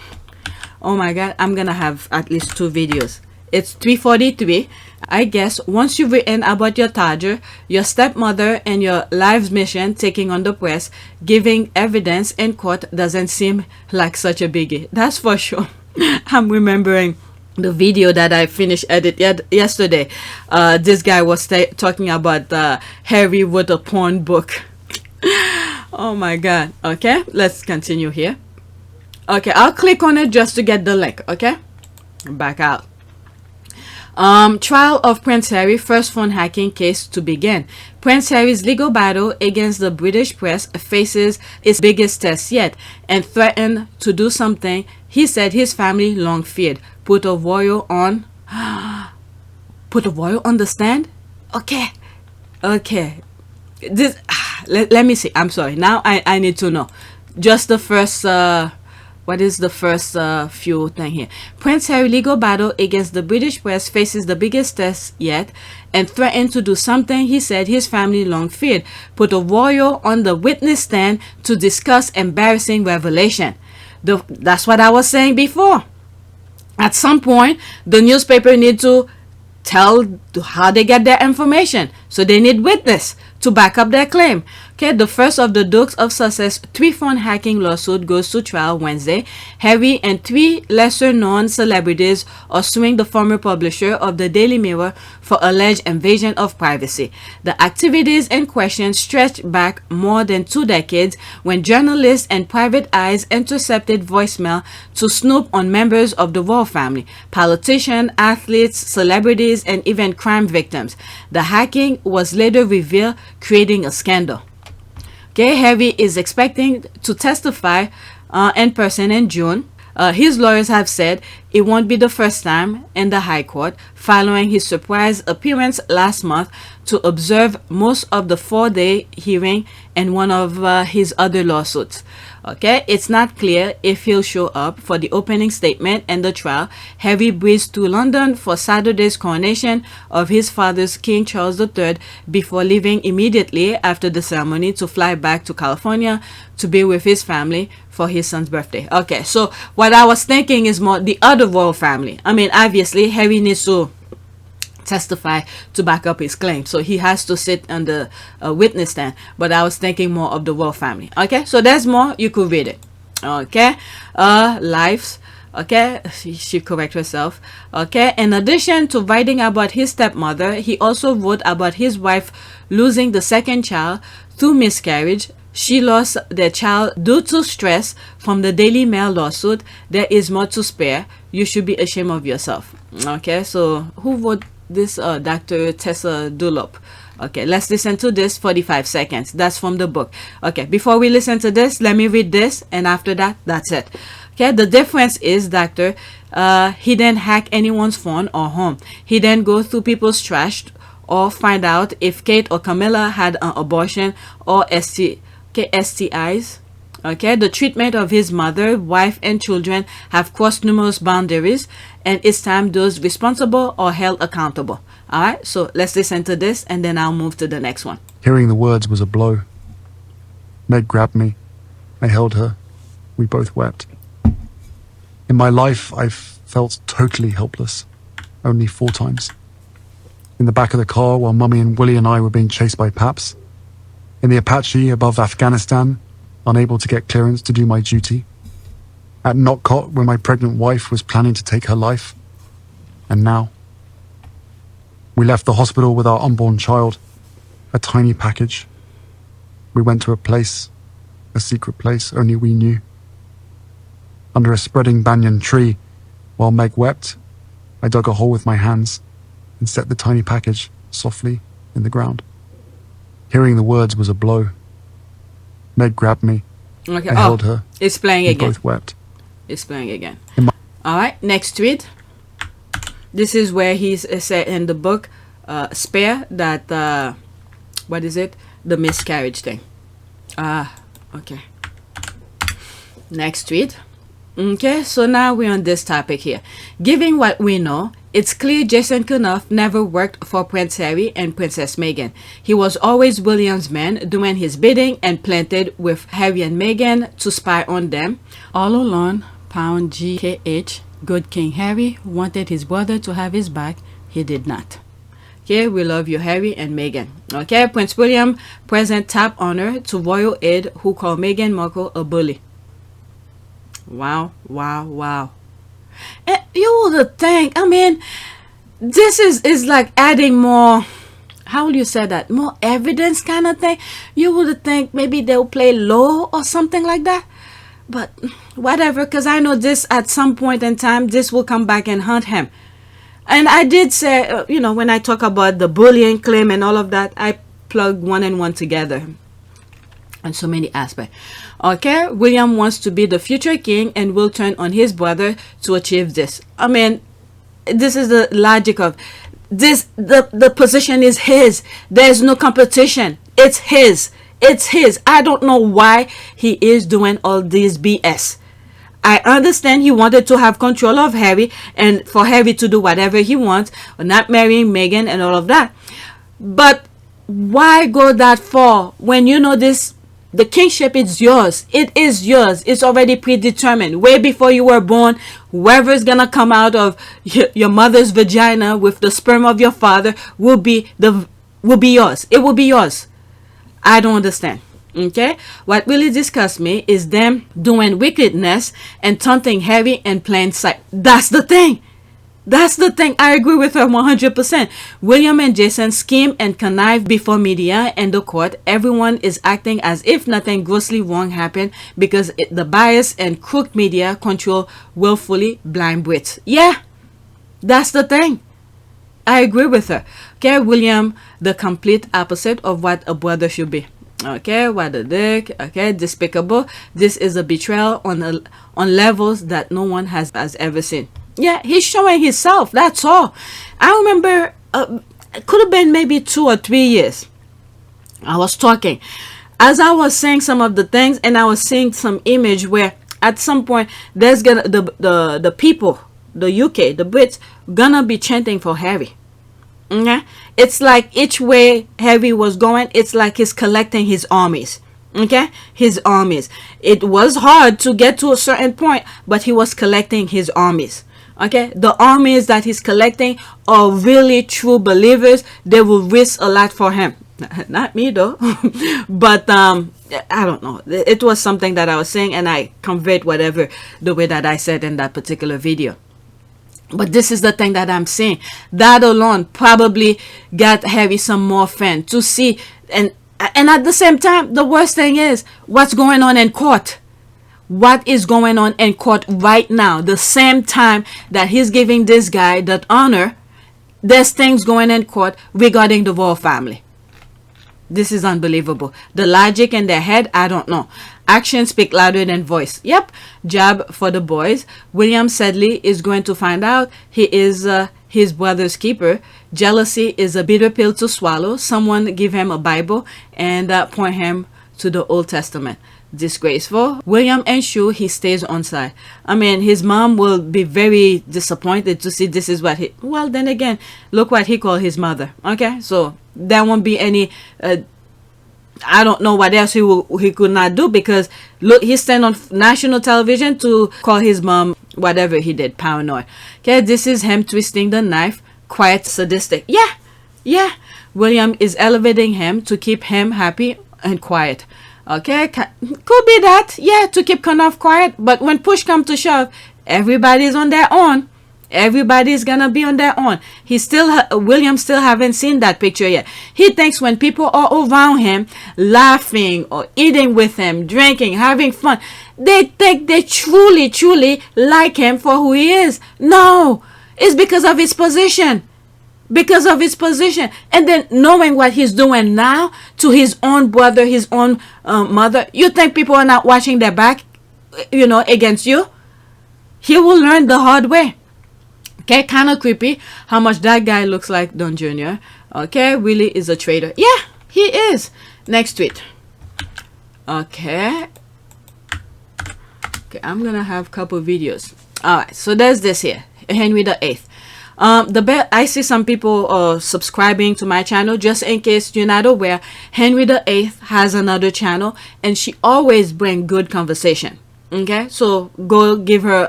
Oh my God, I'm gonna have at least 2 videos. It's 3:43. I guess once you've written about your todger, your stepmother, and your life's mission taking on the press, giving evidence in court doesn't seem like such a biggie. That's for sure. I'm remembering the video that I finished edit yesterday. This guy was talking about Harry wrote a porn book. Oh my God. Okay, let's continue here. Okay, I'll click on it just to get the link. Okay, back out. Trial of Prince Harry, first phone hacking case to begin. Prince Harry's legal battle against the British press faces its biggest test yet, and threatened to do something he said his family long feared. Put a royal on the stand. Okay, this let me see. I'm sorry, now I need to know just the first what is the first few thing here. Prince Harry legal battle against the British press faces the biggest test yet, and threatened to do something he said his family long feared. Put a royal on the witness stand to discuss embarrassing revelation. That's what I was saying before. At some point, the newspaper need to tell how they get their information. So they need witness to back up their claim. Okay, the first of the Dukes of Sussex 3 phone hacking lawsuit goes to trial Wednesday. Harry and 3 lesser-known celebrities are suing the former publisher of the Daily Mirror for alleged invasion of privacy. The activities in question stretch back more than 2 decades when journalists and private eyes intercepted voicemail to snoop on members of the royal family, politicians, athletes, celebrities, and even crime victims. The hacking was later revealed, creating a scandal. Okay, Harry is expecting to testify in person in June. His lawyers have said It won't be the first time in the High Court following his surprise appearance last month to observe most of the 4-day hearing and one of his other lawsuits. Okay, it's not clear if he'll show up for the opening statement and the trial. Harry breezed to London for Saturday's coronation of his father's King Charles III before leaving immediately after the ceremony to fly back to California to be with his family for his son's birthday. Okay, so what I was thinking is more the other royal family. I mean, obviously, Harry needs to testify to back up his claim, so he has to sit on the witness stand, but I was thinking more of the royal family. Okay, so there's more, you could read it. Okay, lives. Okay, she correct herself. Okay, in addition to writing about his stepmother, he also wrote about his wife losing the second child through miscarriage. She lost their child due to stress from the Daily Mail lawsuit. There is more to spare. You should be ashamed of yourself. Okay, so who wrote this? Dr. Tessa Dulop. Okay, let's listen to this 45 seconds. That's from the book. Okay, before we listen to this, let me read this, and after that, that's it. Okay, the difference is, doctor, he didn't hack anyone's phone or home. He didn't go through people's trash or find out if Kate or Camilla had an abortion or STIs. Okay, the treatment of his mother, wife, and children have crossed numerous boundaries, and it's time those responsible are held accountable. All right, so let's listen to this, and then I'll move to the next one. Hearing the words was a blow. Meg grabbed me. I held her. We both wept. In my life, I've felt totally helpless. Only 4 times. In the back of the car while Mummy and Willie and I were being chased by Paps. In the Apache above Afghanistan, unable to get clearance to do my duty. At Knockcott when my pregnant wife was planning to take her life. And now. We left the hospital with our unborn child. A tiny package. We went to a place, a secret place only we knew. Under a spreading banyan tree, while Meg wept, I dug a hole with my hands and set the tiny package softly in the ground. Hearing the words was a blow. Meg grabbed me. Okay. I held her. It's playing we again. both wept. It's playing again. All right, next tweet. This is where he's said in the book, spare that, what is it? The miscarriage thing. Okay. Next tweet. Okay, so now we're on this topic here. Given what we know, it's clear Jason Knauf never worked for Prince Harry and Princess Meghan. He was always William's man, doing his bidding and planted with Harry and Meghan to spy on them. All along, pound cked, good King Harry wanted his brother to have his back. He did not. Okay, we love you, Harry and Meghan. Okay, Prince William present top honor to royal aide who called Meghan Markle a bully. Wow, wow, wow. And you would think, I mean, this is like adding more, how will you say that, more evidence kind of thing. You would think maybe they'll play low or something like that. But whatever, because I know this at some point in time, this will come back and haunt him. And I did say, you know, when I talk about the bullying claim and all of that, I plugged one and one together on so many aspects. Okay, William wants to be the future king and will turn on his brother to achieve this. I mean, this is the logic of this. The position is his. There's no competition. It's his. It's his. I don't know why he is doing all this BS. I understand he wanted to have control of Harry and for Harry to do whatever he wants, or not marrying Meghan and all of that. But why go that far when you know this? The kingship is yours. It is yours. It's already predetermined. Way before you were born, whoever's gonna come out of your mother's vagina with the sperm of your father will be yours. It will be yours. I don't understand. Okay, what really disgusts me is them doing wickedness and taunting Harry in plain sight. That's the thing. That's the thing. I agree with her 100%. William and Jason scheme and connive before media and the court. Everyone is acting as if nothing grossly wrong happened because the bias and crooked media control willfully blind wits. Yeah, that's the thing. I agree with her. Okay, William, the complete opposite of what a brother should be. Okay, what a dick. Okay, despicable. This is a betrayal on levels that no one has ever seen. Yeah, he's showing himself. That's all. I remember it could have been maybe 2 or 3 years. I was talking as I was saying some of the things, and I was seeing some image where at some point there's gonna the people, the UK, the Brits, gonna be chanting for Harry. Okay, it's like each way Harry was going, it's like he's collecting his armies. Okay, his armies. It was hard to get to a certain point, but he was collecting his armies. Okay, the armies that he's collecting are really true believers. They will risk a lot for him. Not me though. But I don't know, it was something that I was saying, and I conveyed whatever the way that I said in that particular video. But this is the thing that I'm saying. That alone probably got Harry some more fans to see. And at the same time, the worst thing is what's going on in court. What is going on in court right now? The same time that he's giving this guy that honor, there's things going in court regarding the royal family. This is unbelievable. The logic in their head, I don't know. Actions speak louder than voice. Yep, job for the boys. William Sedley is going to find out he is his brother's keeper. Jealousy is a bitter pill to swallow. Someone give him a Bible and point him to the Old Testament. Disgraceful. William ensure he stays on side. I mean, his mom will be very disappointed to see this is what he... Well, then again, look what he called his mother. Okay, so there won't be any... I don't know what else he could not do, because look, he stand on national television to call his mom whatever he did, paranoid. Okay, this is him twisting the knife, quite sadistic. Yeah. William is elevating him to keep him happy and quiet. Okay, could be that. Yeah, to keep Knauf quiet. But when push comes to shove, everybody's on their own. Everybody's gonna be on their own. William still haven't seen that picture yet. He thinks when people are around him, laughing or eating with him, drinking, having fun, they think they truly like him for who he is. No, it's because of his position. Because of his position. And then knowing what he's doing now to his own brother, his own mother, you think people are not watching their back, against you? He will learn the hard way. Okay, kind of creepy how much that guy looks like Don Jr. Okay, really is a traitor. Yeah, he is. Next tweet. Okay, I'm gonna have a couple videos. Alright, so there's this here, Henry VIII. I see some people subscribing to my channel. Just in case you're not aware, Henry VIII has another channel, and she always bring good conversation. Okay, so go give her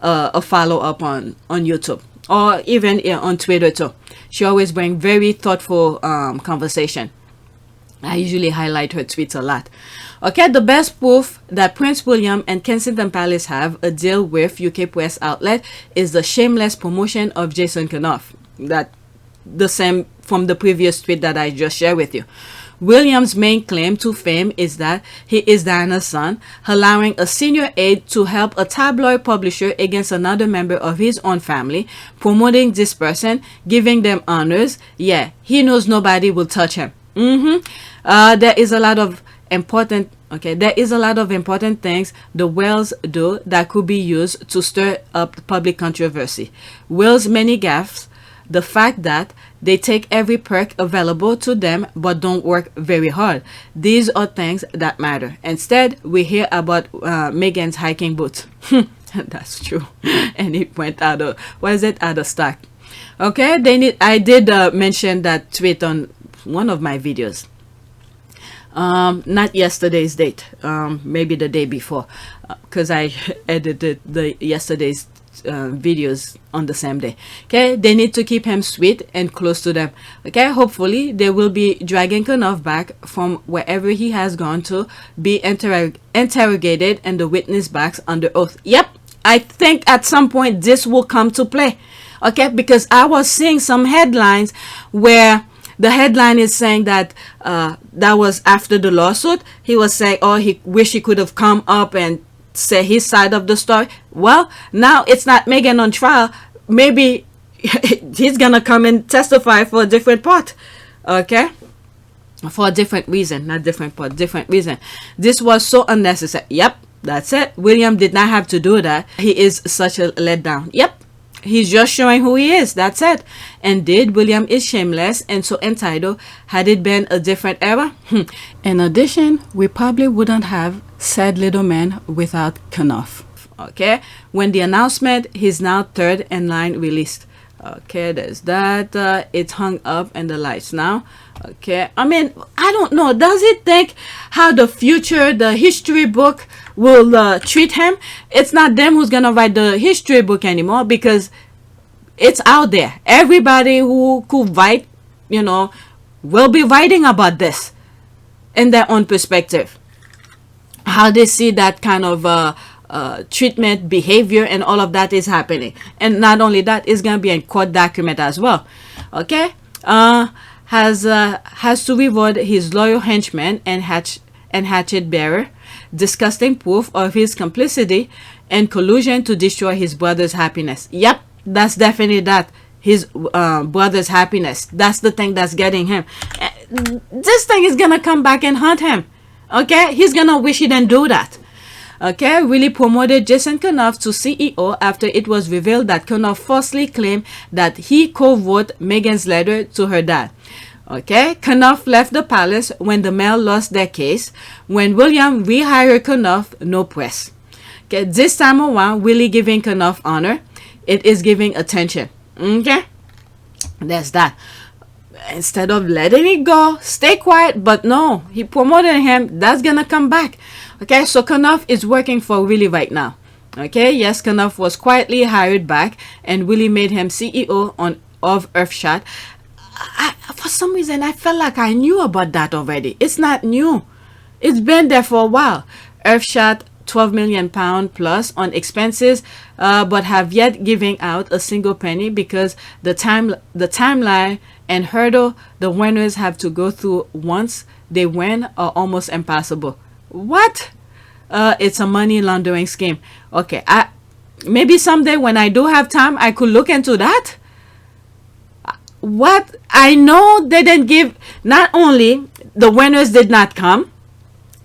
a follow up on YouTube, or even on Twitter too. She always bring very thoughtful conversation. I usually highlight her tweets a lot. Okay, the best proof that Prince William and Kensington Palace have a deal with UK press outlet is the shameless promotion of Jason Knauf. That the same from the previous tweet that I just shared with you. William's main claim to fame is that he is Diana's son, allowing a senior aide to help a tabloid publisher against another member of his own family, promoting this person, giving them honors. Yeah, he knows nobody will touch him. There is a lot of important things the Wales do that could be used to stir up public controversy. Wales' many gaffes, the fact that they take every perk available to them but don't work very hard. These are things that matter. Instead, we hear about Meghan's hiking boots. That's true. And it went out of stock. Okay, I did mention that tweet on one of my videos. Not yesterday's date, maybe the day before, because I edited the yesterday's videos on the same day. Okay, they need to keep him sweet and close to them. Okay, hopefully they will be dragging Knauf back from wherever he has gone to be interrogated and the witness box under oath. Yep, I think at some point this will come to play. Okay, because I was seeing some headlines where the headline is saying that that was after the lawsuit. He was saying, oh, he wish he could have come up and say his side of the story. Well, now it's not Meghan on trial. Maybe he's gonna come and testify for a different part. Okay, for a different reason, not different part, different reason. This was so unnecessary. Yep, that's it. William did not have to do that. He is such a letdown. Yep, He's just showing who he is. That's it. And did William is shameless and so entitled. Had it been a different era? In addition, we probably wouldn't have Sad Little Man without Knauf. Okay. When the announcement, he's now third in line released. Okay, there's that. It's hung up in the lights now. Okay, I mean, I don't know. Does it think how the future, the history book will treat him? It's not them who's gonna write the history book anymore because it's out there. Everybody who could write, you know, will be writing about this in their own perspective. How they see that kind of treatment, behavior, and all of that is happening. And not only that, it's gonna be in court document as well. Okay, has to reward his loyal henchman and hatchet bearer, disgusting proof of his complicity and collusion to destroy his brother's happiness. Yep, that's definitely that. His brother's happiness. That's the thing that's getting him. This thing is gonna come back and haunt him. Okay, he's gonna wish he didn't do that. Okay, really promoted Jason Knauf to CEO after it was revealed that Knauf falsely claimed that he co-wrote Meghan's letter to her dad. Okay, Knauf left the palace when the Mail lost their case. When William rehired Knauf, no press. Okay, this time around, Willie giving Knauf honor. It is giving attention. Okay, there's that. Instead of letting it go, stay quiet, but no, he promoted him. That's gonna come back. Okay, so Knauf is working for Willie right now. Okay, yes, Knauf was quietly hired back and Willie made him CEO of Earthshot. For some reason, I felt like I knew about that already. It's not new. It's been there for a while. Earthshot, £12 million plus on expenses, but have yet giving out a single penny because the timeline and hurdle the winners have to go through once they win are almost impossible. What? It's a money laundering scheme. Okay, maybe someday when I do have time, I could look into that. What? I know they didn't give, not only the winners did not come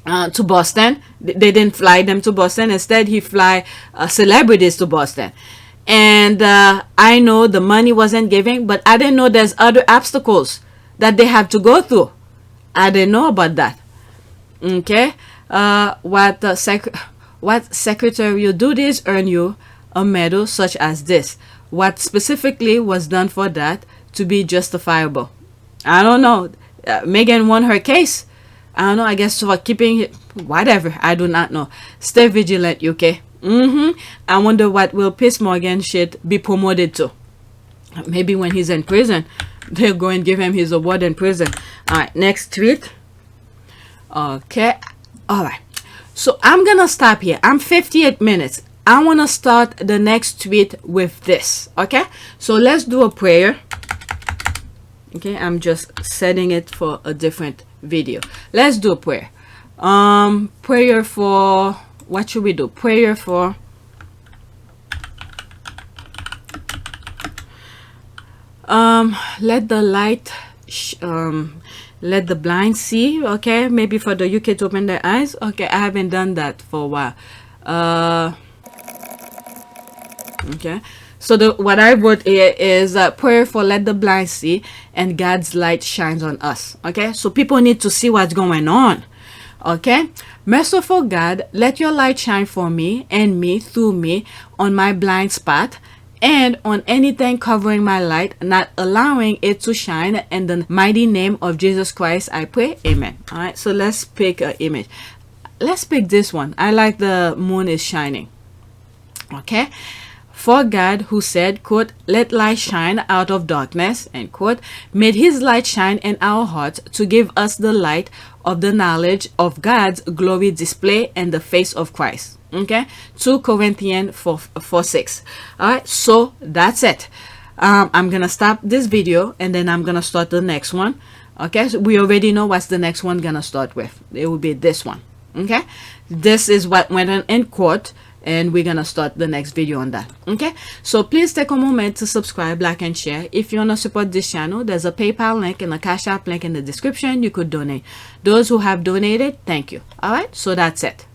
to Boston, they didn't fly them to Boston. Instead, he fly celebrities to Boston. And I know the money wasn't giving, but I didn't know there's other obstacles that they have to go through. I didn't know about that. Okay, what secretarial duties earn you a medal such as this? What specifically was done for that to be justifiable? I don't know. Meghan won her case. I don't know. I guess for keeping it, whatever. I do not know. Stay vigilant, UK. I wonder what will Piers Morgan shit be promoted to. Maybe when he's in prison, they'll go and give him his award in prison. All right, next tweet. Okay, all right. So I'm gonna stop here. I'm 58 minutes. I want to start the next tweet with this. Okay, so let's do a prayer. Okay, I'm just setting it for a different video. Let's do a prayer. Prayer for, what should we do? Prayer for let the light let the blind see. Okay, maybe for the UK to open their eyes. Okay, I haven't done that for a while. Okay, so what I wrote here is prayer for let the blind see and God's light shines on us. Okay, so people need to see what's going on. Okay, merciful God, let your light shine for me and me through me on my blind spot and on anything covering my light, not allowing it to shine. In the mighty name of Jesus Christ, I pray. Amen. All right, so let's pick an image. Let's pick this one. I like the moon is shining. Okay. For God, who said, quote, let light shine out of darkness, end quote, made his light shine in our hearts to give us the light of the knowledge of God's glory display in the face of Christ. Okay, 2 Corinthians 4:6. All right, so that's it. I'm gonna stop this video and then I'm gonna start the next one. Okay, so we already know what's the next one gonna start with. It will be this one. Okay, this is what went on in court, and we're gonna start the next video on that. Okay, so please take a moment to subscribe, like, and share. If you want to support this channel, there's a PayPal link and a Cash App link in the description. You could donate. Those who have donated, thank you. All right, so that's it.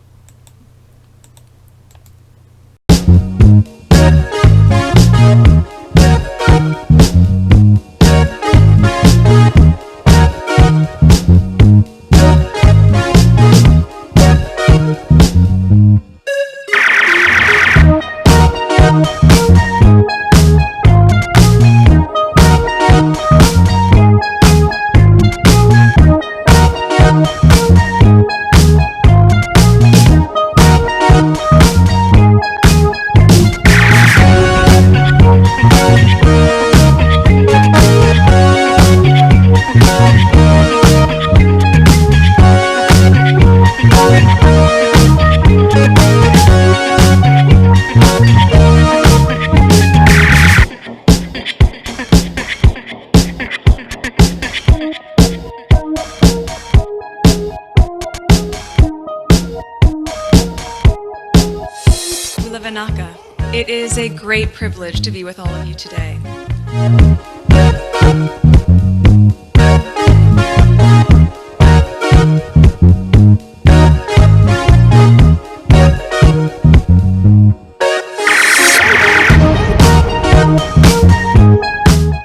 Vanaka. It is a great privilege to be with all of you today.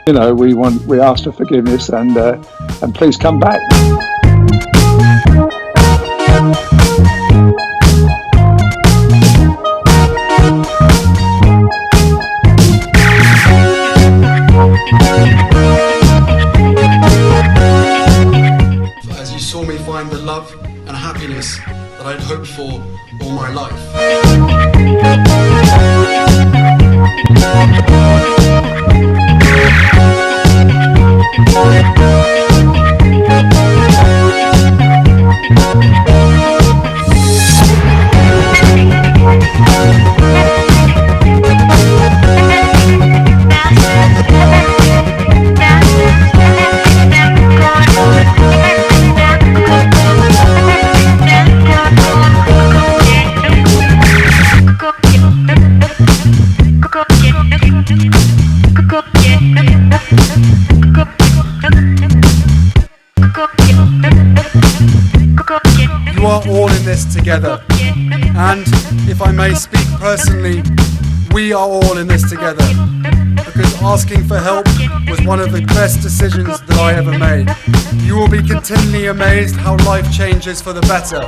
You know, we ask for forgiveness and please come back. As you saw me find the love and happiness that I'd hoped for all my life. You are all in this together, and if I may speak personally, we are all in this together, because asking for help was one of the best decisions that I ever made. You will be continually amazed how life changes for the better.